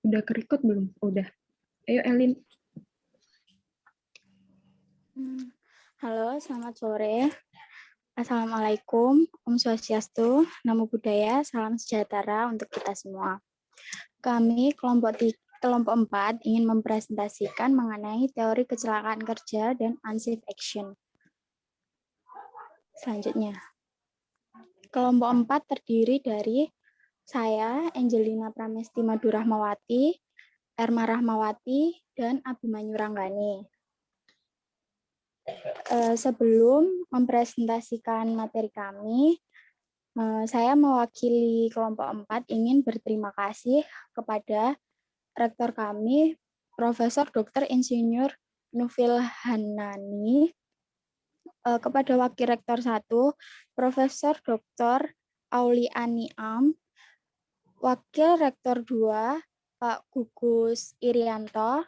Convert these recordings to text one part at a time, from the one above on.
Udah ke-record belum? Udah. Ayo Elin. Halo, selamat sore. Assalamualaikum, Om Swastiastu, Namo Buddhaya, salam sejahtera untuk kita semua. Kami kelompok 4 ingin mempresentasikan mengenai teori kecelakaan kerja dan unsafe action. Selanjutnya, kelompok 4 terdiri dari saya, Angelina Pramesti Madu Rahmawati, Erma Rahmawati, dan Abimanyu Ranggani. Sebelum mempresentasikan materi kami, saya mewakili kelompok 4 ingin berterima kasih kepada rektor kami, Profesor Dr. Insinyur Nufil Hanani, kepada Wakil Rektor 1, Profesor Dr. Auli Aniam, Wakil Rektor 2, Pak Gugus Irianto,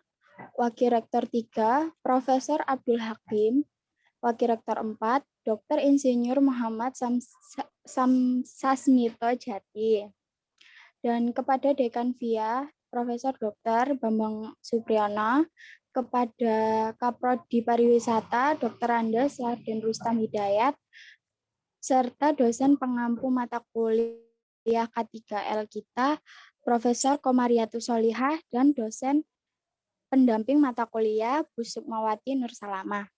Wakil Rektor 3, Profesor Abdul Hakim, Wakil Rektor 4, Dr. Insinyur Muhammad Sasmito Jati. Dan kepada Dekan VIA, Profesor Dr. Bambang Supriyono, kepada Kaprodi Pariwisata, Dr. Andes Raden Rustam Hidayat, serta dosen pengampu mata kuliah K3L kita, Profesor Komariatus Solihah, dan dosen pendamping mata kuliah Bu Sukmawati Nur Salamah.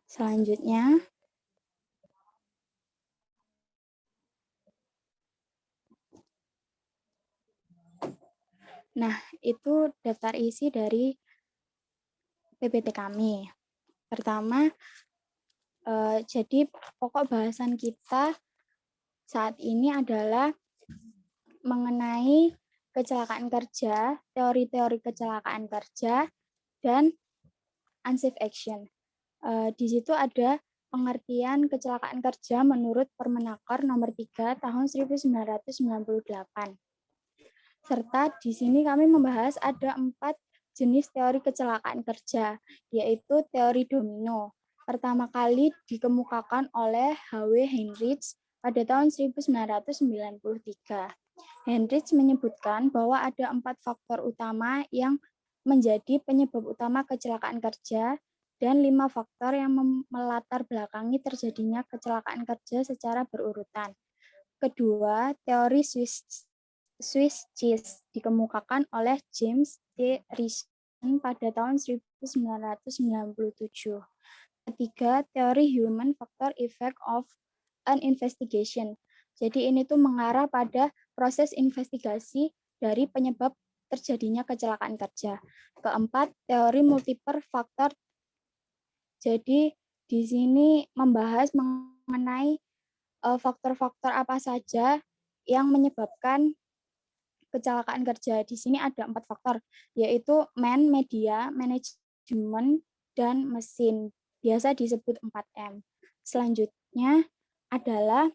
Selanjutnya, nah itu daftar isi dari PPT kami. Pertama, jadi pokok bahasan kita saat ini adalah mengenai kecelakaan kerja, teori-teori kecelakaan kerja, dan unsafe action. Di situ ada pengertian kecelakaan kerja menurut Permenaker nomor 3 tahun 1998. Serta di sini kami membahas ada 4 jenis teori kecelakaan kerja, yaitu teori domino. Pertama kali dikemukakan oleh H.W. Heinrich pada tahun 1993. Heinrich menyebutkan bahwa ada 4 faktor utama yang menjadi penyebab utama kecelakaan kerja dan 5 faktor yang melatar belakangi terjadinya kecelakaan kerja secara berurutan. Kedua, teori Swiss cheese dikemukakan oleh James T. Rison pada tahun 1997. Ketiga, teori human factor effect of an investigation. Jadi ini tuh mengarah pada proses investigasi dari penyebab terjadinya kecelakaan kerja. Keempat, teori multiple factor. Jadi di sini membahas mengenai faktor-faktor apa saja yang menyebabkan kecelakaan kerja. Di sini ada 4 faktor, yaitu man, media, manajemen, dan mesin. Biasa disebut 4M. Selanjutnya adalah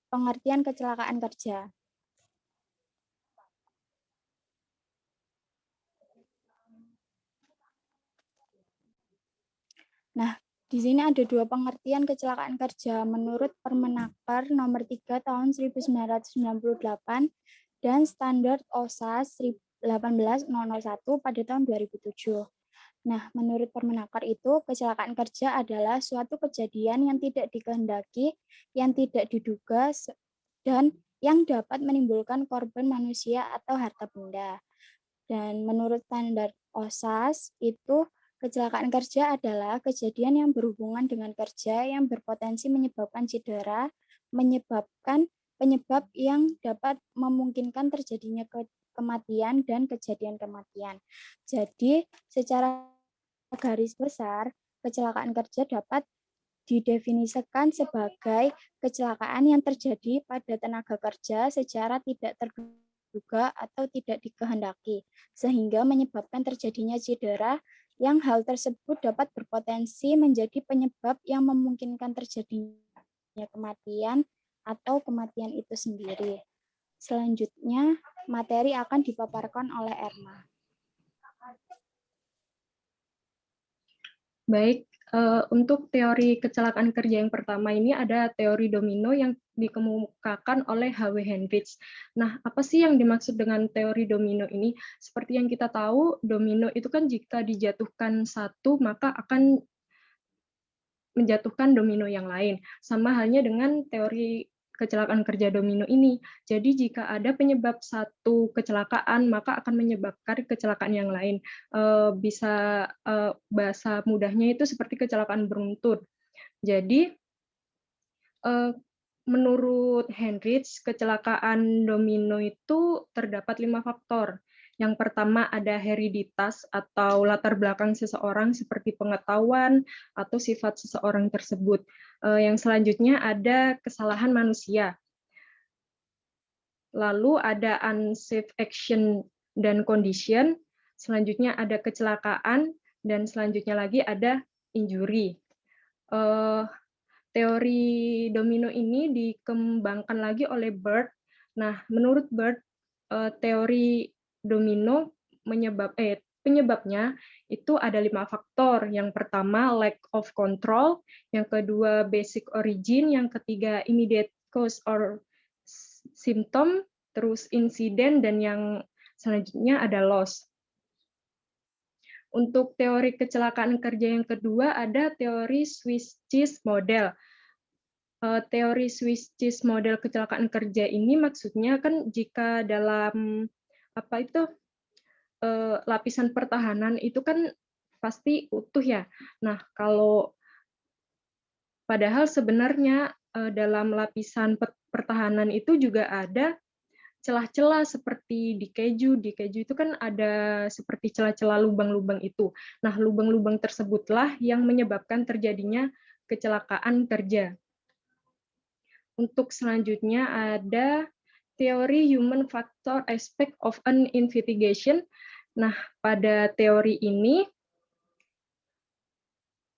pengertian kecelakaan kerja. Nah, di sini ada 2 pengertian kecelakaan kerja menurut Permenaker nomor 3 tahun 1998 dan Standar OSHA 18001 pada tahun 2007. Nah, menurut Permenaker itu, kecelakaan kerja adalah suatu kejadian yang tidak dikehendaki, yang tidak diduga, dan yang dapat menimbulkan korban manusia atau harta benda. Dan menurut standar OSHA itu, kecelakaan kerja adalah kejadian yang berhubungan dengan kerja yang berpotensi menyebabkan cedera, menyebabkan penyebab yang dapat memungkinkan terjadinya kematian dan kejadian kematian. Jadi, secara garis besar, kecelakaan kerja dapat didefinisikan sebagai kecelakaan yang terjadi pada tenaga kerja secara tidak terduga atau tidak dikehendaki, sehingga menyebabkan terjadinya cedera yang hal tersebut dapat berpotensi menjadi penyebab yang memungkinkan terjadinya kematian atau kematian itu sendiri. Selanjutnya, materi akan dipaparkan oleh Erma. Baik, Untuk teori kecelakaan kerja yang pertama ini ada teori domino yang dikemukakan oleh H.W. Hendricks. Nah, apa sih yang dimaksud dengan teori domino ini? Seperti yang kita tahu, domino itu kan jika dijatuhkan satu, maka akan menjatuhkan domino yang lain. Sama halnya dengan teori kecelakaan kerja domino ini. Jadi jika ada penyebab satu kecelakaan, maka akan menyebabkan kecelakaan yang lain. Bisa bahasa mudahnya itu seperti kecelakaan beruntun. Jadi menurut Hendricks, kecelakaan domino itu terdapat 5 faktor. Yang pertama ada hereditas atau latar belakang seseorang seperti pengetahuan atau sifat seseorang tersebut. Yang selanjutnya ada kesalahan manusia. Lalu ada unsafe action dan condition. Selanjutnya ada kecelakaan dan selanjutnya lagi ada injury. Teori domino ini dikembangkan lagi oleh Bird. Nah, menurut Bird, teori domino penyebabnya itu ada 5 faktor. Yang pertama, lack of control. Yang kedua, basic origin. Yang ketiga, immediate cause or symptom. Terus insiden, dan yang selanjutnya ada loss. Untuk teori kecelakaan kerja yang kedua ada teori Swiss cheese model. Teori Swiss cheese model kecelakaan kerja ini maksudnya kan jika dalam lapisan pertahanan itu kan pasti utuh ya. Nah, kalau padahal sebenarnya dalam lapisan pertahanan itu juga ada celah-celah seperti di keju. Di keju itu kan ada seperti celah-celah lubang-lubang itu. Nah, lubang-lubang tersebutlah yang menyebabkan terjadinya kecelakaan kerja. Untuk selanjutnya ada teori human factor aspect of an investigation. Nah, pada teori ini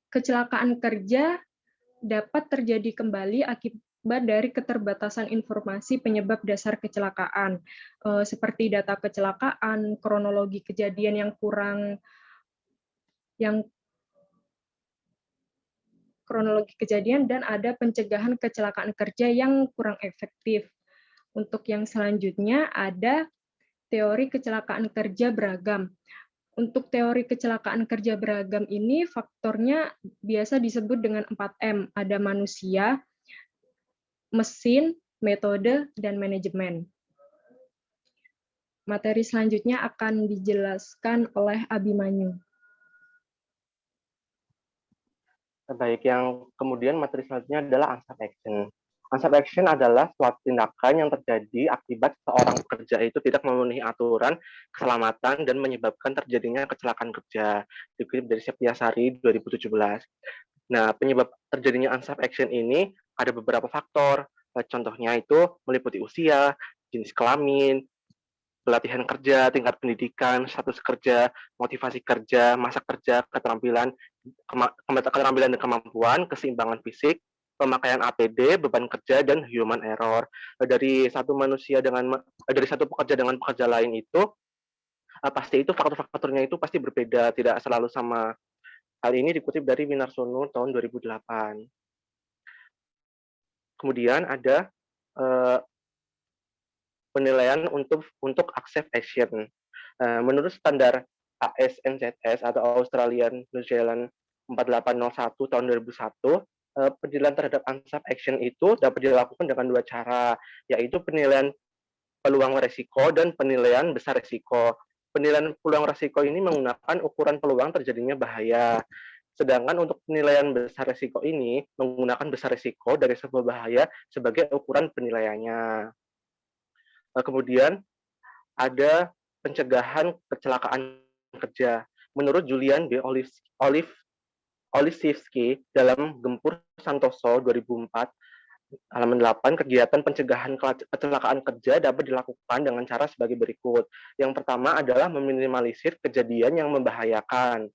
kecelakaan kerja dapat terjadi kembali akibat dari keterbatasan informasi penyebab dasar kecelakaan, seperti data kecelakaan, kronologi kejadian yang kurang, dan ada pencegahan kecelakaan kerja yang kurang efektif. Untuk yang selanjutnya ada teori kecelakaan kerja beragam. Untuk teori kecelakaan kerja beragam ini faktornya biasa disebut dengan 4M. Ada manusia, mesin, metode, dan manajemen. Materi selanjutnya akan dijelaskan oleh Abimanyu. Baik, yang kemudian materi selanjutnya adalah unsafe action. Unsafe action adalah suatu tindakan yang terjadi akibat seorang pekerja itu tidak memenuhi aturan keselamatan dan menyebabkan terjadinya kecelakaan kerja. Dikutip dari Septiasari 2017. Nah, penyebab terjadinya unsafe action ini ada beberapa faktor. Contohnya itu meliputi usia, jenis kelamin, pelatihan kerja, tingkat pendidikan, status kerja, motivasi kerja, masa kerja, keterampilan dan kemampuan, keseimbangan fisik, pemakaian APD, beban kerja, dan human error. Dari satu pekerja dengan pekerja lain itu pasti itu faktor-faktornya itu pasti berbeda, tidak selalu sama. Hal ini dikutip dari Winarsono tahun 2008. Kemudian ada penilaian untuk accept action. Menurut standar ASNZS atau Australian New Zealand 4801 tahun 2001, penilaian terhadap unsafe action itu dapat dilakukan dengan 2 cara, yaitu penilaian peluang resiko dan penilaian besar resiko. Penilaian peluang resiko ini menggunakan ukuran peluang terjadinya bahaya. Sedangkan untuk penilaian besar resiko ini menggunakan besar resiko dari sebuah bahaya sebagai ukuran penilaiannya. Kemudian ada pencegahan kecelakaan kerja. Menurut Julian B. Olszewski dalam Gempur Santoso 2004, halaman 8, kegiatan pencegahan kecelakaan kerja dapat dilakukan dengan cara sebagai berikut. Yang pertama adalah meminimalisir kejadian yang membahayakan.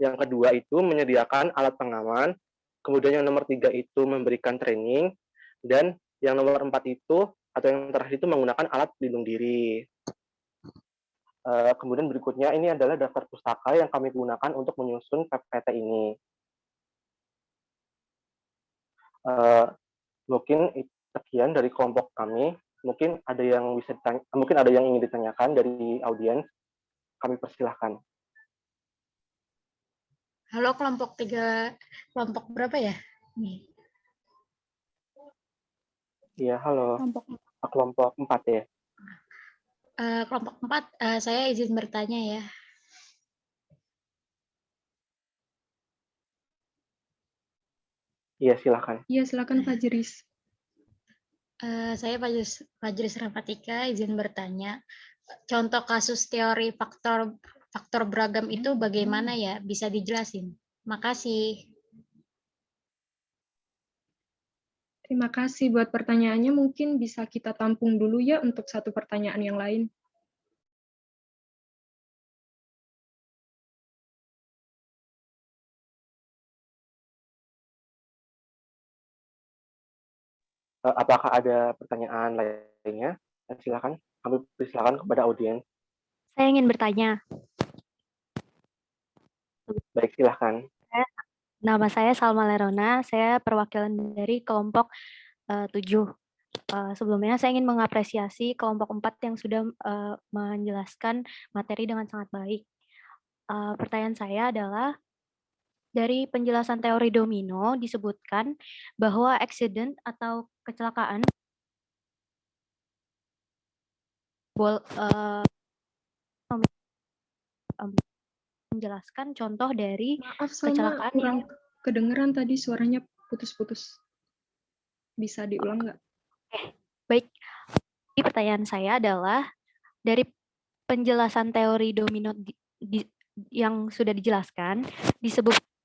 Yang kedua itu menyediakan alat pengaman. Kemudian yang nomor 3 itu memberikan training. Dan yang nomor 4 itu, atau yang terakhir itu menggunakan alat pelindung diri. Kemudian berikutnya ini adalah daftar pustaka yang kami gunakan untuk menyusun PPT ini. Mungkin sekian dari kelompok kami. Mungkin ada yang mungkin ada yang ingin ditanyakan dari audiens. Kami persilahkan. Halo kelompok 3, kelompok berapa ya? Nih. Iya, halo. Kelompok 4 ya. Kelompok 4, saya izin bertanya ya. Iya, silakan. Iya, silakan Pak Jeris. Saya Fajris Rafatika izin bertanya. Contoh kasus teori faktor beragam itu bagaimana ya? Bisa dijelasin? Makasih. Terima kasih buat pertanyaannya. Mungkin bisa kita tampung dulu ya untuk satu pertanyaan yang lain. Apakah ada pertanyaan lainnya? Silakan. Kami persilakan kepada audiens. Saya ingin bertanya. Baik, silakan. Nama saya Salma Lerona, saya perwakilan dari kelompok 7. Sebelumnya saya ingin mengapresiasi kelompok 4 yang sudah menjelaskan materi dengan sangat baik. Pertanyaan saya adalah, dari penjelasan teori domino disebutkan bahwa accident atau kecelakaan menjelaskan contoh dari Maaf, Salma, kecelakaan kurang kedengeran tadi suaranya putus-putus. Bisa diulang nggak? Baik. Jadi pertanyaan saya adalah, dari penjelasan teori domino yang sudah dijelaskan,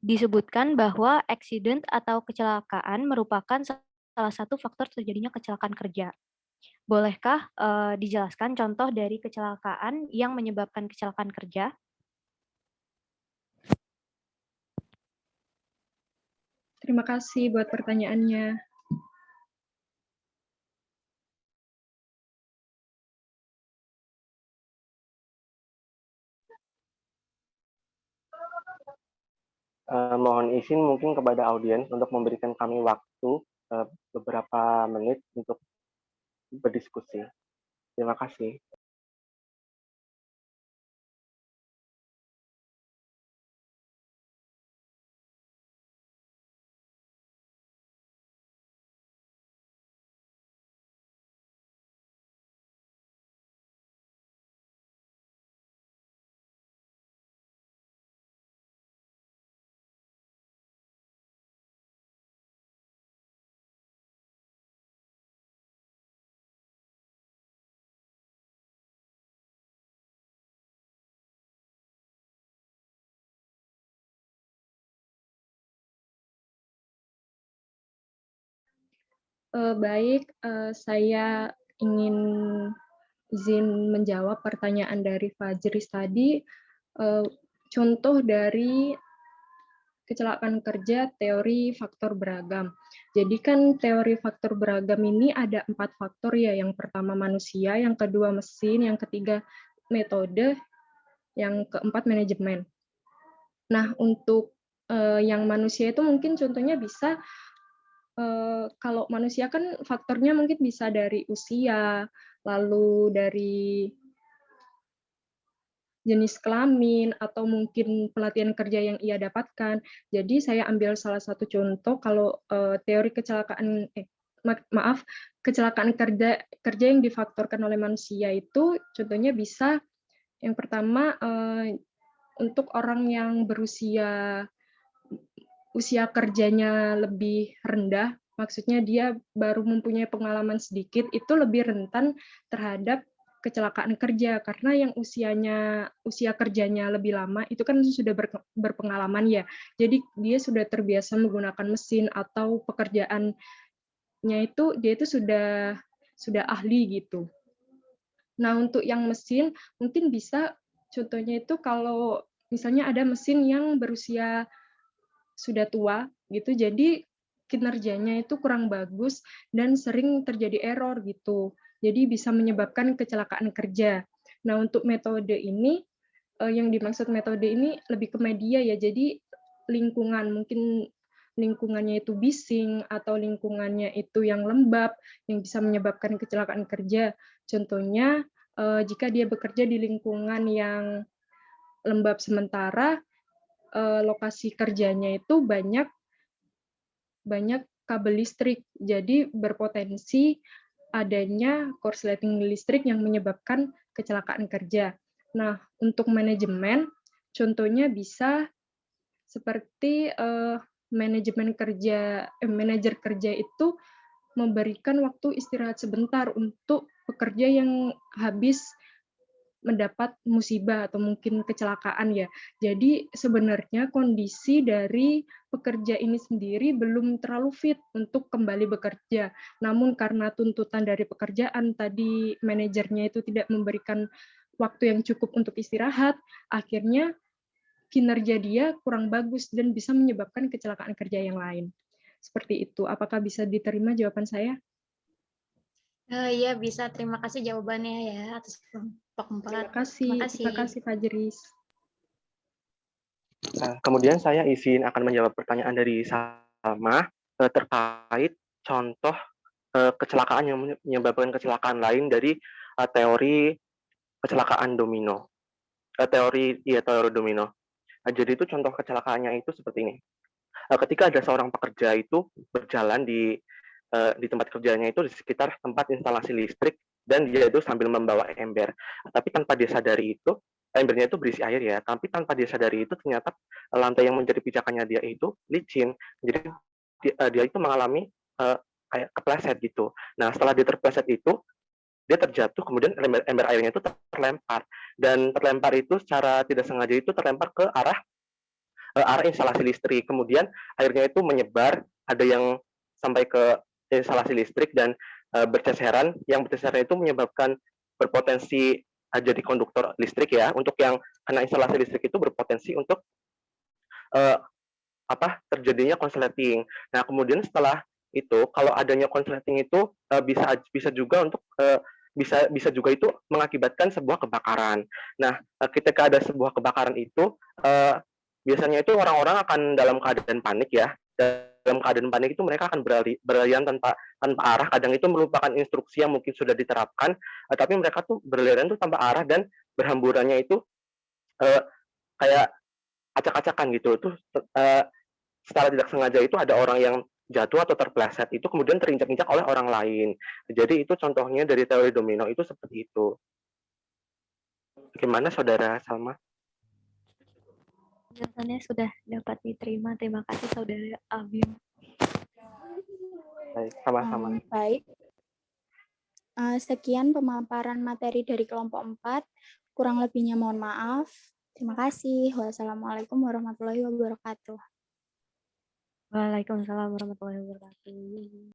disebutkan bahwa accident atau kecelakaan merupakan salah satu faktor terjadinya kecelakaan kerja. Bolehkah dijelaskan contoh dari kecelakaan yang menyebabkan kecelakaan kerja? Terima kasih buat pertanyaannya. Mohon izin mungkin kepada audiens untuk memberikan kami waktu beberapa menit untuk berdiskusi. Terima kasih. Baik, saya ingin izin menjawab pertanyaan dari Fajris tadi. Contoh dari kecelakaan kerja teori faktor beragam. Jadi kan teori faktor beragam ini ada 4 faktor ya. Yang pertama manusia, yang kedua mesin, yang ketiga metode, yang keempat manajemen. Nah, untuk yang manusia itu mungkin contohnya bisa, kalau manusia kan faktornya mungkin bisa dari usia, lalu dari jenis kelamin, atau mungkin pelatihan kerja yang ia dapatkan. Jadi saya ambil salah satu contoh kalau teori kecelakaan, kecelakaan kerja yang difaktorkan oleh manusia itu contohnya bisa yang pertama untuk orang yang usia kerjanya lebih rendah, maksudnya dia baru mempunyai pengalaman sedikit, itu lebih rentan terhadap kecelakaan kerja, karena yang usia kerjanya lebih lama itu kan sudah berpengalaman ya, jadi dia sudah terbiasa menggunakan mesin atau pekerjaannya itu dia itu sudah ahli gitu. Nah, untuk yang mesin mungkin bisa contohnya itu kalau misalnya ada mesin yang berusia sudah tua gitu, jadi kinerjanya itu kurang bagus dan sering terjadi error gitu. Jadi bisa menyebabkan kecelakaan kerja. Nah, untuk metode ini yang dimaksud metode ini lebih ke media ya. Jadi lingkungan, mungkin lingkungannya itu bising atau lingkungannya itu yang lembab yang bisa menyebabkan kecelakaan kerja. Contohnya jika dia bekerja di lingkungan yang lembab sementara, lokasi kerjanya itu banyak kabel listrik, jadi berpotensi adanya korsleting listrik yang menyebabkan kecelakaan kerja. Nah, untuk manajemen, contohnya bisa seperti manajer kerja itu memberikan waktu istirahat sebentar untuk pekerja yang habis mendapat musibah atau mungkin kecelakaan ya. Jadi sebenarnya kondisi dari pekerja ini sendiri belum terlalu fit untuk kembali bekerja. Namun karena tuntutan dari pekerjaan tadi manajernya itu tidak memberikan waktu yang cukup untuk istirahat, akhirnya kinerja dia kurang bagus dan bisa menyebabkan kecelakaan kerja yang lain. Seperti itu. Apakah bisa diterima jawaban saya? Iya bisa, terima kasih jawabannya ya atas kelompok 4. Terima kasih Pak Jeris. Kemudian saya izin akan menjawab pertanyaan dari Salma terkait contoh kecelakaan yang menyebabkan kecelakaan lain dari teori kecelakaan domino. Teori domino. Jadi itu contoh kecelakaannya itu seperti ini. Ketika ada seorang pekerja itu berjalan di tempat kerjanya itu di sekitar tempat instalasi listrik dan dia itu sambil membawa ember. Tapi tanpa dia sadari itu, embernya itu berisi air ya, tapi tanpa dia sadari itu ternyata lantai yang menjadi pijakannya dia itu licin. Jadi dia itu mengalami kayak kepleset gitu. Nah, setelah dia terpleset itu, dia terjatuh, kemudian ember airnya itu terlempar. Dan terlempar itu secara tidak sengaja itu terlempar ke arah instalasi listrik. Kemudian airnya itu menyebar, ada yang sampai ke instalasi listrik dan berceceran. Yang berceceran itu menyebabkan berpotensi jadi konduktor listrik ya. Untuk yang kena instalasi listrik itu berpotensi untuk terjadinya konsleting. Nah, kemudian setelah itu kalau adanya konsleting itu bisa juga untuk bisa juga itu mengakibatkan sebuah kebakaran. Nah, ketika ada sebuah kebakaran itu biasanya itu orang-orang akan dalam keadaan panik ya. Dalam keadaan panik itu mereka akan berlarian tanpa arah. Kadang itu merupakan instruksi yang mungkin sudah diterapkan, tapi mereka tuh berlarian tuh tanpa arah dan berhamburannya itu kayak acak-acakan gitu. Tuh secara tidak sengaja itu ada orang yang jatuh atau terpleset itu kemudian terinjak-injak oleh orang lain. Jadi itu contohnya dari teori domino itu seperti itu. Bagaimana Saudara Salma? Penjelasannya sudah dapat diterima. Terima kasih Saudara Abim. Baik, sama-sama. Baik. Sekian pemaparan materi dari kelompok 4. Kurang lebihnya mohon maaf. Terima kasih. Wassalamualaikum warahmatullahi wabarakatuh. Waalaikumsalam warahmatullahi wabarakatuh.